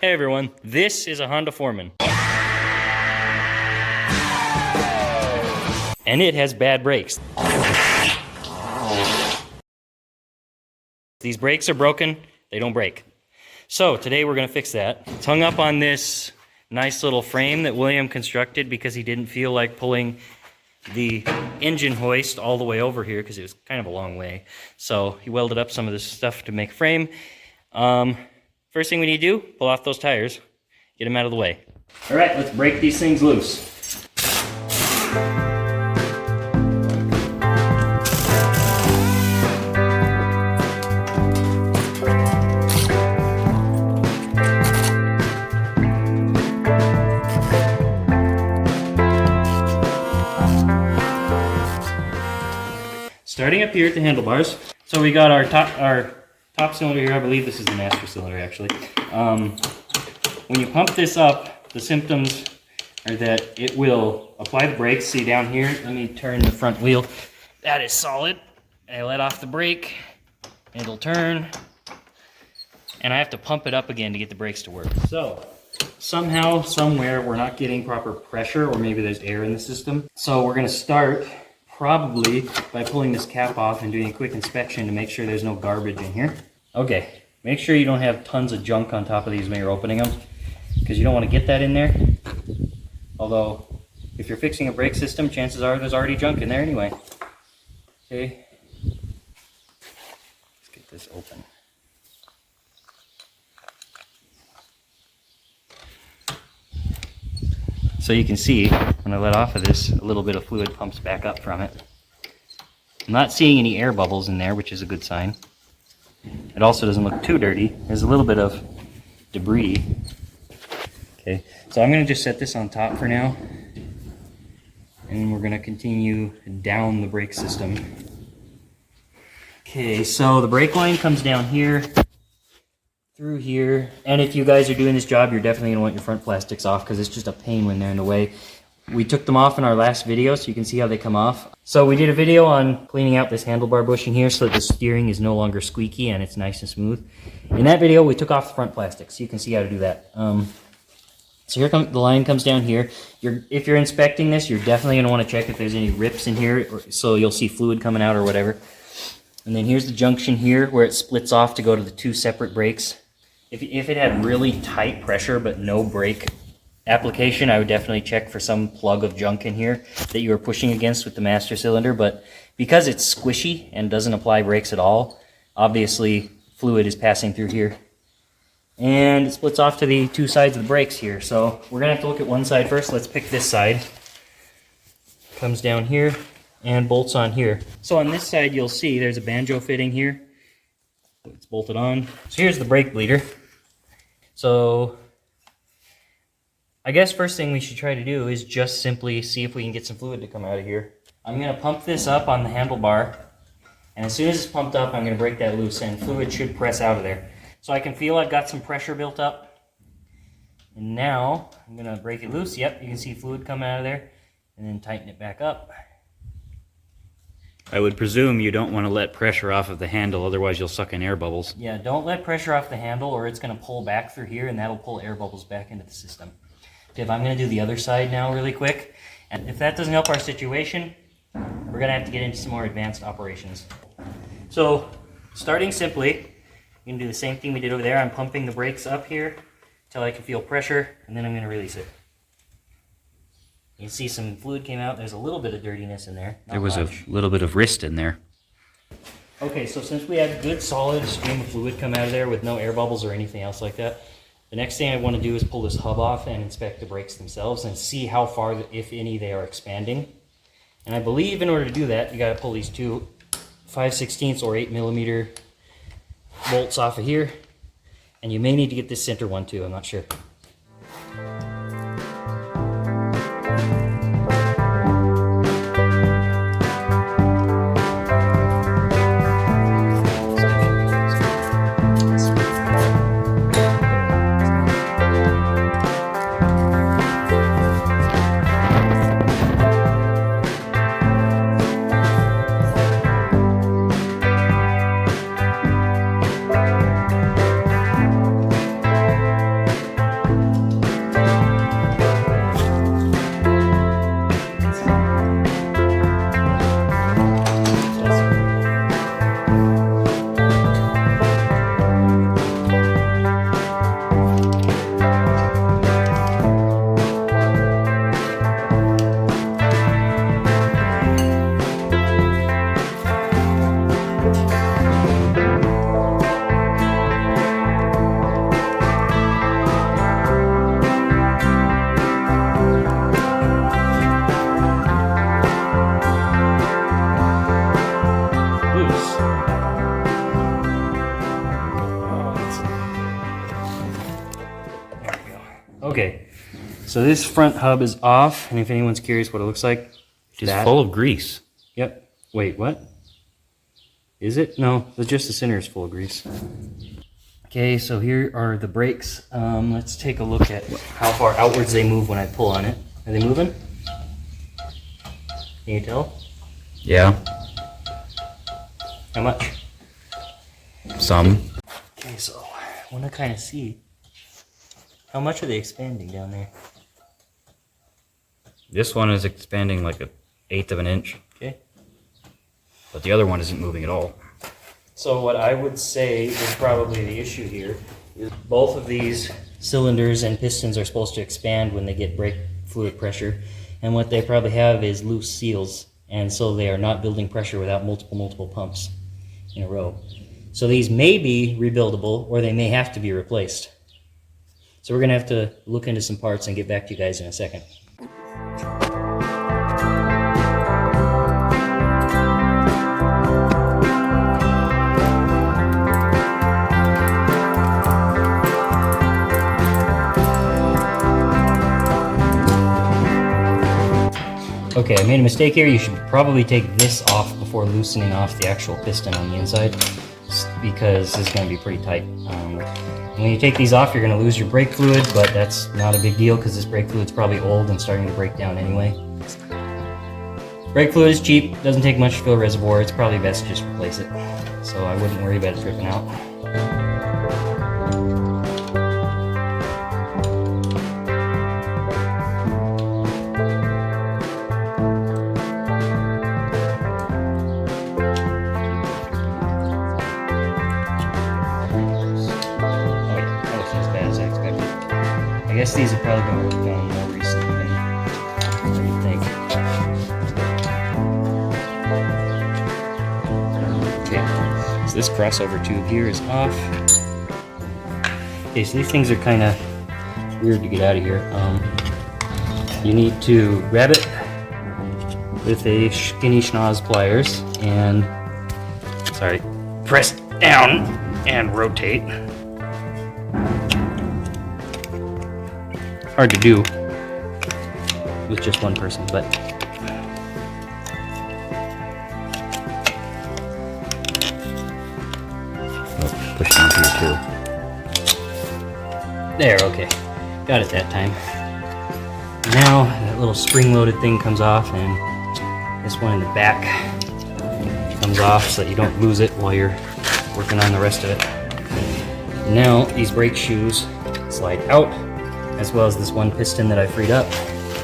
Hey everyone, this is a Honda Foreman. And it has bad brakes. These brakes are broken, they don't brake. So today we're gonna fix that. It's hung up on this nice little frame that William constructed because he didn't feel like pulling the engine hoist all the way over here because it was kind of a long way. So he welded up some of this stuff to make a frame. First thing we need to do, pull off those tires, get them out of the way. All right, let's break these things loose. Starting up here at the handlebars. So we got our top cylinder here. I believe this is the master cylinder actually. When you pump this up, the symptoms are that it will apply the brakes. See down here, let me turn the front wheel. That is solid. I let off the brake, it'll turn, and I have to pump it up again to get the brakes to work. So somehow, somewhere, we're not getting proper pressure, or maybe there's air in the system. So we're gonna start probably by pulling this cap off and doing a quick inspection to make sure there's no garbage in here. Okay, make sure you don't have tons of junk on top of these when you're opening them, because you don't want to get that in there. Although, if you're fixing a brake system, chances are there's already junk in there anyway. Okay, let's get this open. So you can see, when I let off of this, a little bit of fluid pumps back up from it. I'm not seeing any air bubbles in there, which is a good sign. It also doesn't look too dirty. There's a little bit of debris. Okay, so I'm going to just set this on top for now. And we're going to continue down the brake system. Okay, so the brake line comes down here, through here, and if you guys are doing this job, you're definitely going to want your front plastics off because it's just a pain when they're in the way. We took them off in our last video, so you can see how they come off. So we did a video on cleaning out this handlebar bushing here so that the steering is no longer squeaky and it's nice and smooth. In that video, we took off the front plastics, so you can see how to do that. So here comes the line comes down here. If you're inspecting this, you're definitely going to want to check if there's any rips in here, so you'll see fluid coming out or whatever. And then here's the junction here where it splits off to go to the two separate brakes. If it had really tight pressure but no brake application, I would definitely check for some plug of junk in here that you are pushing against with the master cylinder. But because it's squishy and doesn't apply brakes at all, obviously fluid is passing through here. And it splits off to the two sides of the brakes here. So we're going to have to look at one side first. Let's pick this side. Comes down here and bolts on here. So on this side you'll see there's a banjo fitting here. It's bolted on. So here's the brake bleeder. So I guess first thing we should try to do is just simply see if we can get some fluid to come out of here. I'm going to pump this up on the handlebar, and as soon as it's pumped up, I'm going to break that loose, and fluid should press out of there. So I can feel I've got some pressure built up. And now I'm going to break it loose. Yep, you can see fluid coming out of there, and then tighten it back up. I would presume you don't want to let pressure off of the handle, otherwise you'll suck in air bubbles. Yeah, don't let pressure off the handle or it's going to pull back through here and that'll pull air bubbles back into the system. Okay, I'm going to do the other side now really quick. And if that doesn't help our situation, we're going to have to get into some more advanced operations. So, starting simply, you can do the same thing we did over there. I'm pumping the brakes up here until I can feel pressure, and then I'm going to release it. You can see some fluid came out. There's a little bit of dirtiness in there. There was a little bit of wrist in there. Okay, so since we had a good solid stream of fluid come out of there with no air bubbles or anything else like that, the next thing I want to do is pull this hub off and inspect the brakes themselves and see how far, if any, they are expanding. And I believe in order to do that, you got to pull these two 5/16 or 8mm bolts off of here. And you may need to get this center one too, I'm not sure. Okay, so this front hub is off, and if anyone's curious what it looks like, It's full of grease. Yep. Wait, what? Is it? No, just the center is full of grease. Okay, so here are the brakes. Let's take a look at how far outwards they move when I pull on it. Are they moving? Can you tell? Yeah. How much? Some. Okay, so I want to kind of see how much are they expanding down there. This one is expanding like 1/8 of an inch, Okay. but the other one isn't moving at all. So what I would say is probably the issue here is both of these cylinders and pistons are supposed to expand when they get brake fluid pressure, and what they probably have is loose seals, and so they are not building pressure without multiple pumps in a row. So these may be rebuildable, or they may have to be replaced. So we're going to have to look into some parts and get back to you guys in a second. Okay, I made a mistake here. You should probably take this off before loosening off the actual piston on the inside, because this is going to be pretty tight. When you take these off, you're going to lose your brake fluid, but that's not a big deal because this brake fluid's probably old and starting to break down anyway. Brake fluid is cheap, doesn't take much to fill a reservoir. It's probably best to just replace it. So I wouldn't worry about it dripping out. I guess these have probably been worked on more recently than I would think. Okay, so this crossover tube here is off. Okay, so these things are kind of weird to get out of here. You need to grab it with a skinny schnoz pliers and, press down and rotate. Hard to do with just one person, but Push down here too. there, okay. Got it that time. Now that little spring-loaded thing comes off, and this one in the back comes off so that you don't lose it while you're working on the rest of it. Now these brake shoes slide out, as well as this one piston that I freed up.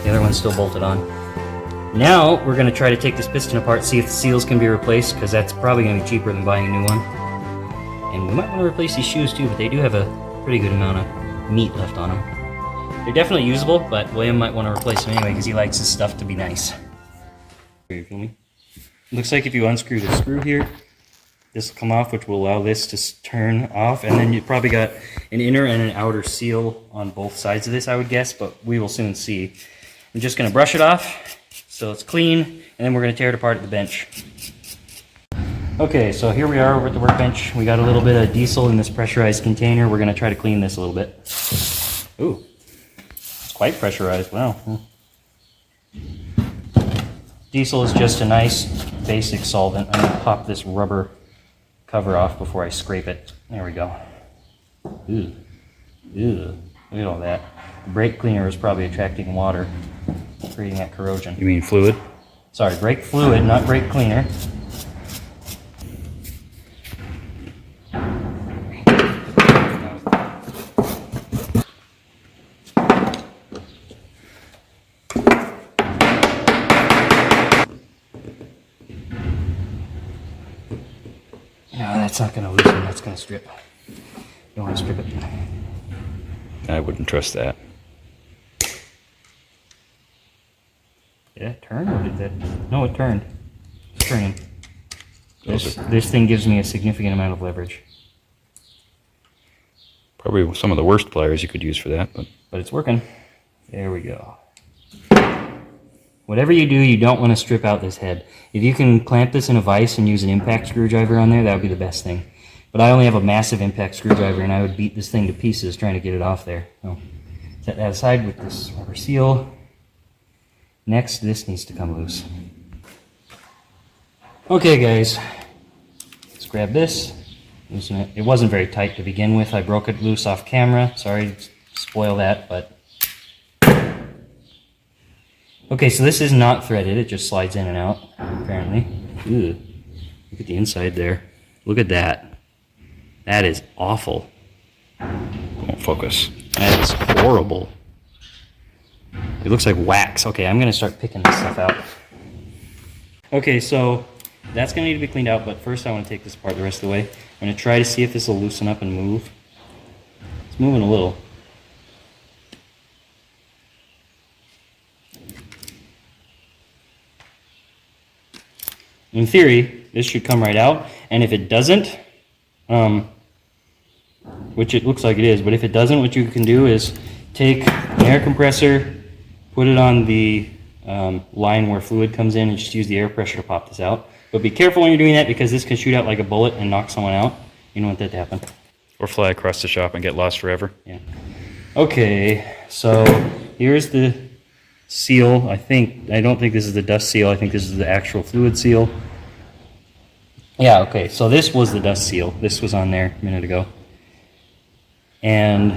The other one's still bolted on. Now we're going to try to take this piston apart, see if the seals can be replaced, because that's probably going to be cheaper than buying a new one. And we might want to replace these shoes too, but they do have a pretty good amount of meat left on them. They're definitely usable, but William might want to replace them anyway because he likes his stuff to be nice. You feel me? Looks like if you unscrew the screw here, this will come off, which will allow this to turn off, and then you probably got an inner and an outer seal on both sides of this, I would guess, but we will soon see. I'm just going to brush it off so it's clean, and then we're going to tear it apart at the bench. Okay, so here we are over at the workbench. We got a little bit of diesel in this pressurized container. We're going to try to clean this a little bit. Ooh, it's quite pressurized. Wow. Diesel is just a nice basic solvent. I'm going to pop this rubber cover off before I scrape it. There we go. Ew. Ew. Look at all that. The brake cleaner is probably attracting water, creating that corrosion. You mean fluid? Sorry, brake fluid, not brake cleaner. No, that's not going to loosen, that's going to strip. You don't want to strip it. I wouldn't trust that. Did that turn or did that? No, it turned. It's turning. This thing gives me a significant amount of leverage. Probably some of the worst pliers you could use for that, But it's working. There we go. Whatever you do, you don't want to strip out this head. If you can clamp this in a vise and use an impact screwdriver on there, that would be the best thing. But I only have a massive impact screwdriver, and I would beat this thing to pieces trying to get it off there. So Set that aside with this rubber seal. Next, this needs to come loose. Okay guys, let's grab this, loosen it. It wasn't very tight to begin with. I broke it loose off camera. Sorry to spoil that, but... Okay, so this is not threaded. It just slides in and out, apparently. Ew. Look at the inside there. Look at that. That is awful. Won't focus. That is horrible. It looks like wax. Okay, I'm gonna start picking this stuff out. Okay, so that's gonna need to be cleaned out, but first I want to take this apart the rest of the way. I'm gonna try to see if this will loosen up and move. It's moving a little. In theory, this should come right out, and if it doesn't, which it looks like it is, but if it doesn't, what you can do is take an air compressor, put it on the line where fluid comes in, and just use the air pressure to pop this out. But be careful when you're doing that, because this can shoot out like a bullet and knock someone out. You don't want that to happen. Or fly across the shop and get lost forever. Yeah. Okay, so here's the seal. I don't think this is the dust seal. I think this is the actual fluid seal. Yeah, okay, so this was the dust seal. This was on there a minute ago. And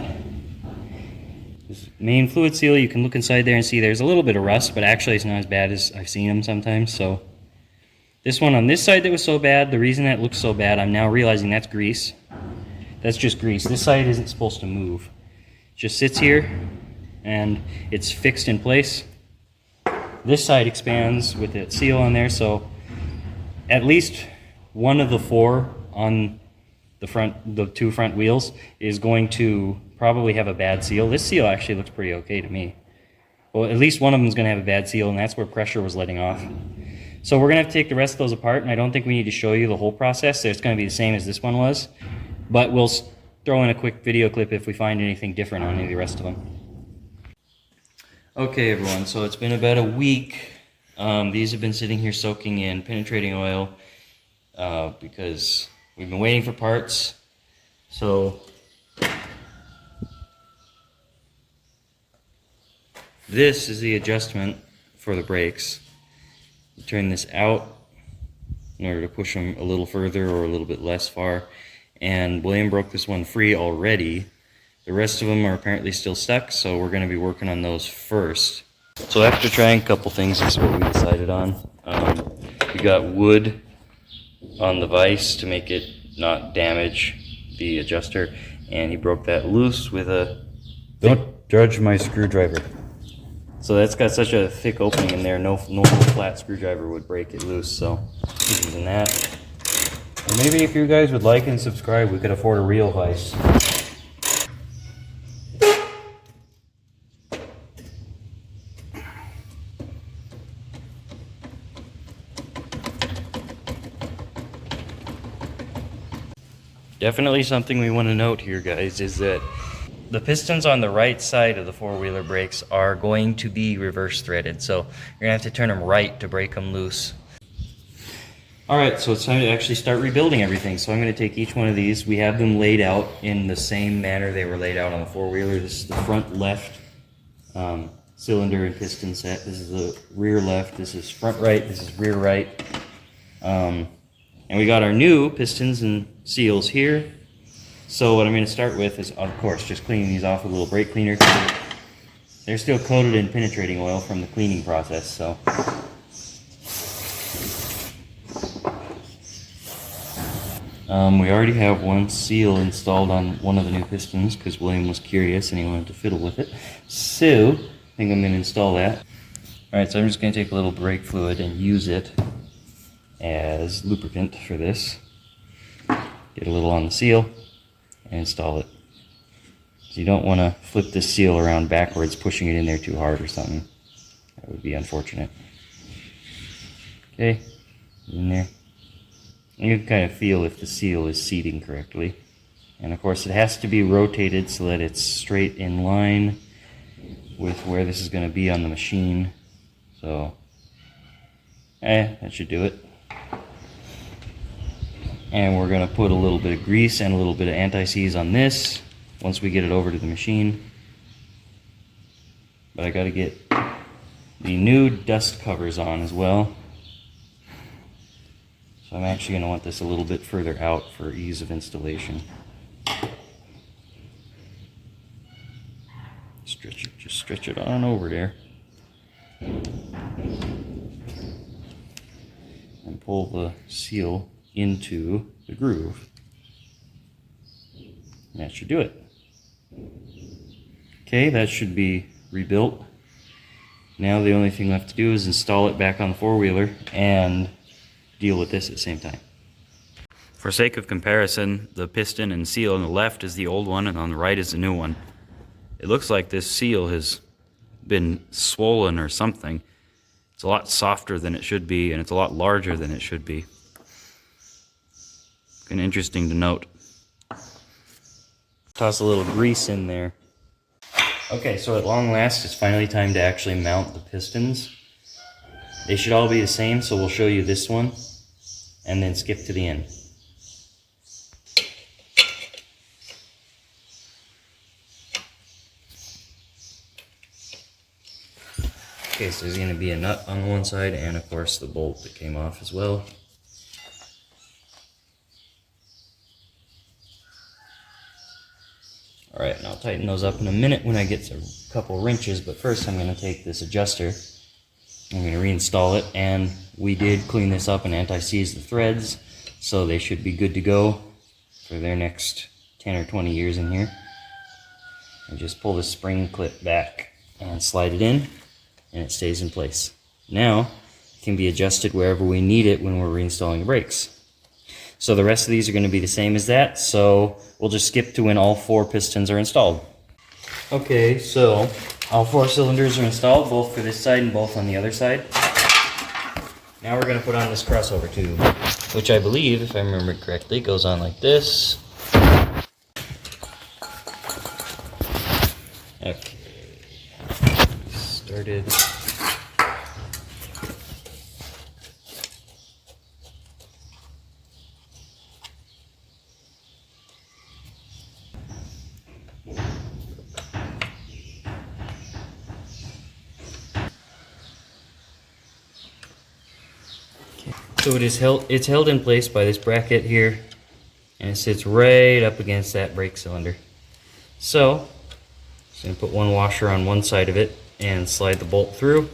this main fluid seal, you can look inside there and see there's a little bit of rust, but actually it's not as bad as I've seen them sometimes. So this one on this side that was so bad, the reason that looks so bad, I'm now realizing that's grease. That's just grease. This side isn't supposed to move. It just sits here and it's fixed in place. This side expands with that seal on there, so at least one of the four on the two front wheels is going to probably have a bad seal. This seal actually looks pretty okay to me. Well, at least one of them is going to have a bad seal, and that's where pressure was letting off. So we're going to have to take the rest of those apart, and I don't think we need to show you the whole process. So it's going to be the same as this one was, but we'll throw in a quick video clip if we find anything different on any of the rest of them. Okay everyone, so it's been about a week. These have been sitting here soaking in penetrating oil because we've been waiting for parts. So this is the adjustment for the brakes. You turn this out in order to push them a little further or a little bit less far. And William broke this one free already. The rest of them are apparently still stuck, so we're going to be working on those first. So after trying a couple things, this is what we decided on. We got wood on the vise to make it not damage the adjuster, and he broke that loose with a... Don't judge my screwdriver. So that's got such a thick opening in there, no flat screwdriver would break it loose, so he's using that. Or maybe if you guys would like and subscribe, we could afford a real vise. Definitely something we want to note here, guys, is that the pistons on the right side of the four-wheeler brakes are going to be reverse threaded, so you're going to have to turn them right to break them loose. Alright, so it's time to actually start rebuilding everything. So I'm going to take each one of these. We have them laid out in the same manner they were laid out on the four-wheeler. This is the front left cylinder and piston set. This is the rear left. This is front right. This is rear right. And we got our new pistons and seals here. So what I'm going to start with is, of course, just cleaning these off with a little brake cleaner. They're still coated in penetrating oil from the cleaning process, so. We already have one seal installed on one of the new pistons because William was curious and he wanted to fiddle with it. So, I think I'm going to install that. Alright, so I'm just going to take a little brake fluid and use it as lubricant for this. Get a little on the seal and install it. So you don't want to flip this seal around backwards, pushing it in there too hard or something. That would be unfortunate. Okay, in there. And you can kind of feel if the seal is seating correctly. And of course it has to be rotated so that it's straight in line with where this is going to be on the machine. So, that should do it. And we're going to put a little bit of grease and a little bit of anti-seize on this once we get it over to the machine. but I got to get the new dust covers on as well. So I'm actually going to want this a little bit further out for ease of installation. Stretch it, just stretch it on over there. And pull the seal into the groove. And that should do it. Okay, that should be rebuilt. Now the only thing left to do is install it back on the four-wheeler and deal with this at the same time. For sake of comparison, the piston and seal on the left is the old one and on the right is the new one. It looks like this seal has been swollen or something. It's a lot softer than it should be, and it's a lot larger than it should be. Kind of interesting to note. Toss a little grease in there. Okay, so at long last, it's finally time to actually mount the pistons. They should all be the same, so we'll show you this one, and then skip to the end. Okay, so there's going to be a nut on one side, and of course the bolt that came off as well. Alright, and I'll tighten those up in a minute when I get a couple wrenches, but first I'm going to take this adjuster, I'm going to reinstall it, and we did clean this up and anti-seize the threads, so they should be good to go for their next 10 or 20 years in here. And just pull the spring clip back and slide it in, and it stays in place. Now, it can be adjusted wherever we need it when we're reinstalling the brakes. So the rest of these are going to be the same as that, so we'll just skip to when all four pistons are installed. Okay, so all four cylinders are installed, both for this side and both on the other side. Now we're going to put on this crossover tube, which I believe, if I remember correctly, goes on like this. Okay, started. So it's held in place by this bracket here, and it sits right up against that brake cylinder. So, just going to put one washer on one side of it and slide the bolt through.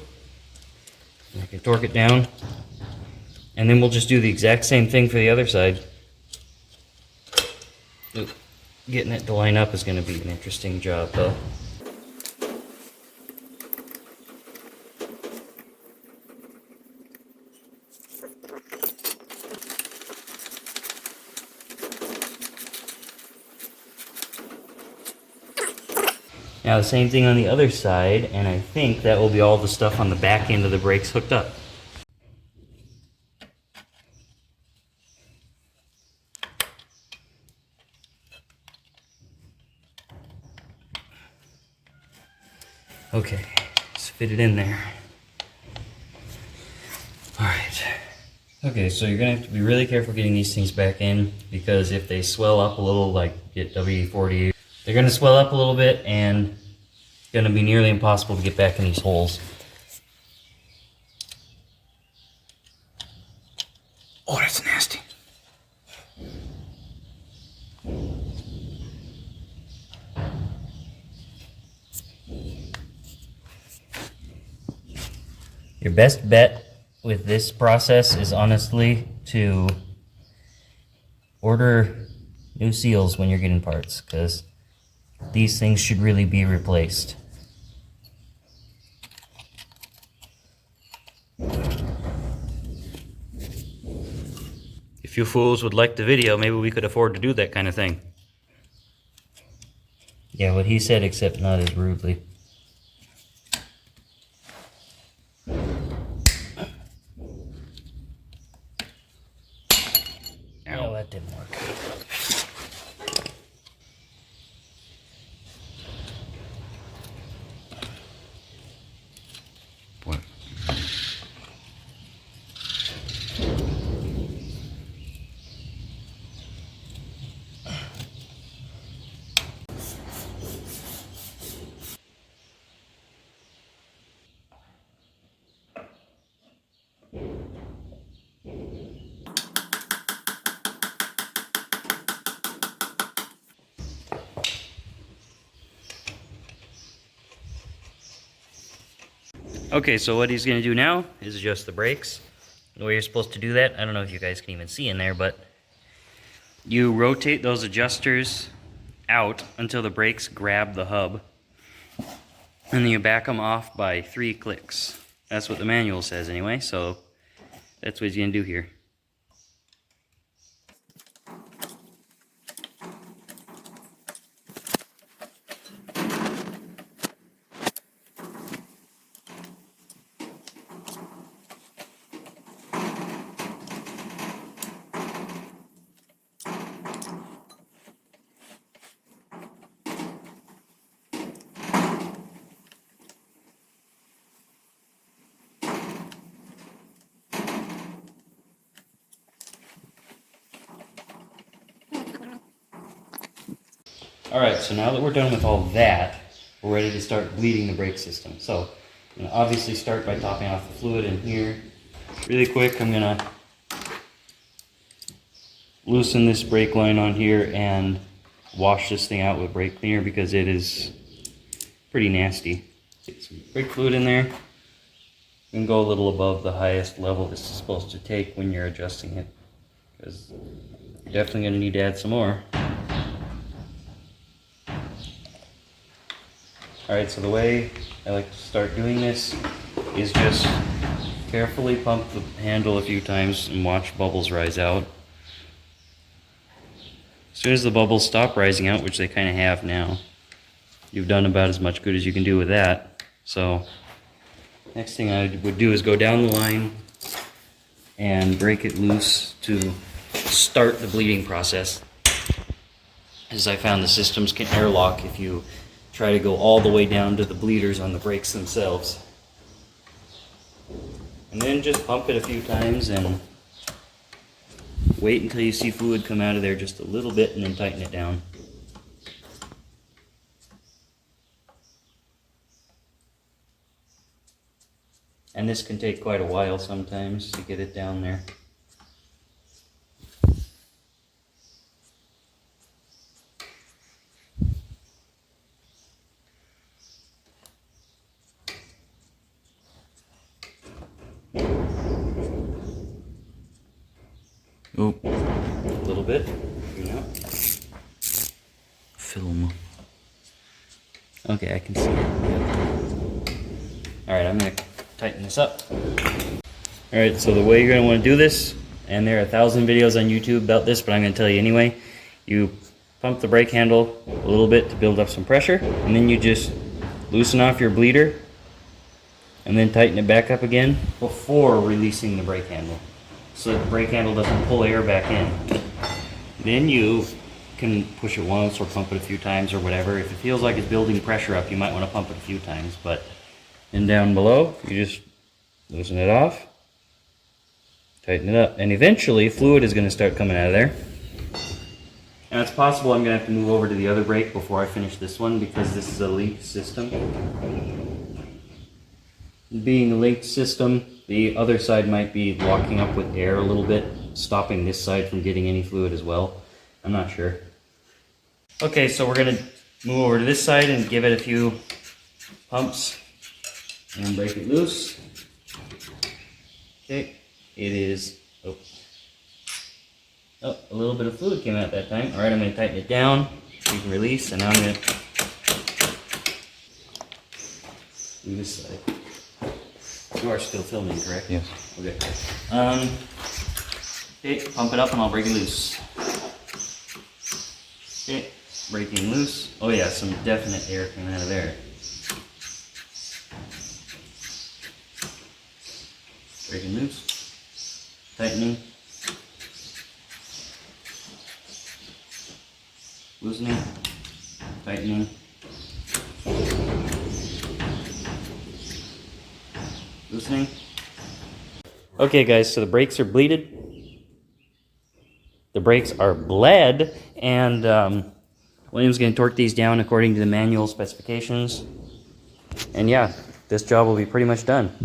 And I can torque it down, and then we'll just do the exact same thing for the other side. Oop. Getting it to line up is going to be an interesting job though. Now the same thing on the other side, and I think that will be all the stuff on the back end of the brakes hooked up. Okay, let's fit it in there. Alright. Okay, so you're going to have to be really careful getting these things back in, because if they swell up a little, like get WD-40, they're going to swell up a little bit and it's going to be nearly impossible to get back in these holes. Oh, that's nasty. Your best bet with this process is honestly to order new seals when you're getting parts, because these things should really be replaced. If you fools would like the video, maybe we could afford to do that kind of thing. Yeah, what he said, except not as rudely. Oh, that didn't work. What? Okay, so what he's gonna do now is adjust the brakes. The way you're supposed to do that, I don't know if you guys can even see in there, but you rotate those adjusters out until the brakes grab the hub, and then you back them off by 3 clicks. That's what the manual says anyway, so that's what he's gonna do here. Alright, so now that we're done with all that, we're ready to start bleeding the brake system. So, I'm going to obviously start by topping off the fluid in here. Really quick, I'm going to loosen this brake line on here and wash this thing out with brake cleaner because it is pretty nasty. Get some brake fluid in there. You can go a little above the highest level this is supposed to take when you're adjusting it, because you're definitely going to need to add some more. Alright, so the way I like to start doing this is just carefully pump the handle a few times and watch bubbles rise out. As soon as the bubbles stop rising out, which they kind of have now, you've done about as much good as you can do with that. So, next thing I would do is go down the line and break it loose to start the bleeding process. As I found the systems can airlock if you try to go all the way down to the bleeders on the brakes themselves. And then just pump it a few times and wait until you see fluid come out of there just a little bit and then tighten it down. And this can take quite a while sometimes to get it down there. Oh, a little bit, you know. Film. Okay, I can see it. Alright, I'm going to tighten this up. Alright, so the way you're going to want to do this, and there are 1,000 videos on YouTube about this, but I'm going to tell you anyway. You pump the brake handle a little bit to build up some pressure, and then you just loosen off your bleeder, and then tighten it back up again before releasing the brake handle, so that the brake handle doesn't pull air back in. Then you can push it once or pump it a few times or whatever. If it feels like it's building pressure up, you might want to pump it a few times. But then down below, you just loosen it off, tighten it up, and eventually fluid is going to start coming out of there. And it's possible I'm going to have to move over to the other brake before I finish this one because this is a linked system. Being a linked system, the other side might be locking up with air a little bit, stopping this side from getting any fluid as well. I'm not sure. Okay, so we're going to move over to this side and give it a few pumps and break it loose. Okay, it is, oh, a little bit of fluid came out that time. Alright, I'm going to tighten it down so you can release, and now I'm going to do this side. You are still filming, correct? Yes. Okay. Okay, pump it up and I'll break it loose. Okay, breaking loose. Oh yeah, some definite air coming out of there. Breaking loose. Tightening. Loosening. Tightening. Loosening. Okay guys, so the brakes are bleeded. The brakes are bled, and Williams is going to torque these down according to the manual specifications. And yeah, this job will be pretty much done.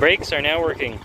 brakes are now working.